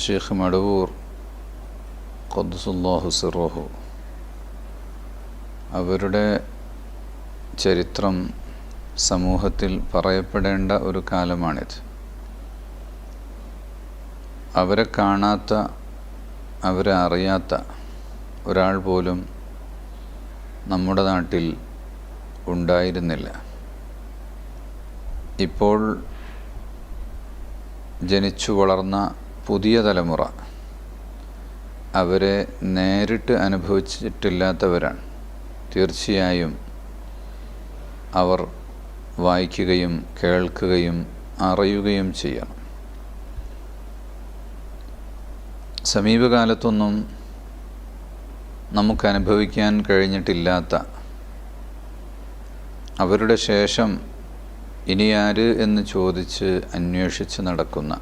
ഷെയ്ഖ് മടവൂർ ഖദ്ദസുല്ലാഹു സിർറഹു അവരുടെ ചരിത്രം സമൂഹത്തിൽ പറയപ്പെടേണ്ട ഒരു കാലമാണിത്. അവരെ കാണാത്ത, അവരെ അറിയാത്ത ഒരാൾ പോലും നമ്മുടെ നാട്ടിൽ ഉണ്ടായിരുന്നില്ല. ഇപ്പോൾ ജനിച്ചു വളർന്ന പുതിയ തലമുറ അവരെ നേരിട്ട് അനുഭവിച്ചിട്ടില്ലാത്തവരാണ്. തീർച്ചയായും അവർ വായിക്കുകയും കേൾക്കുകയും അറിയുകയും ചെയ്യണം. സമീപകാലത്തൊന്നും നമുക്കനുഭവിക്കാൻ കഴിഞ്ഞിട്ടില്ലാത്ത, അവരുടെ ശേഷം ഇനി ആര് എന്ന് ചോദിച്ച് അന്വേഷിച്ച് നടക്കുന്ന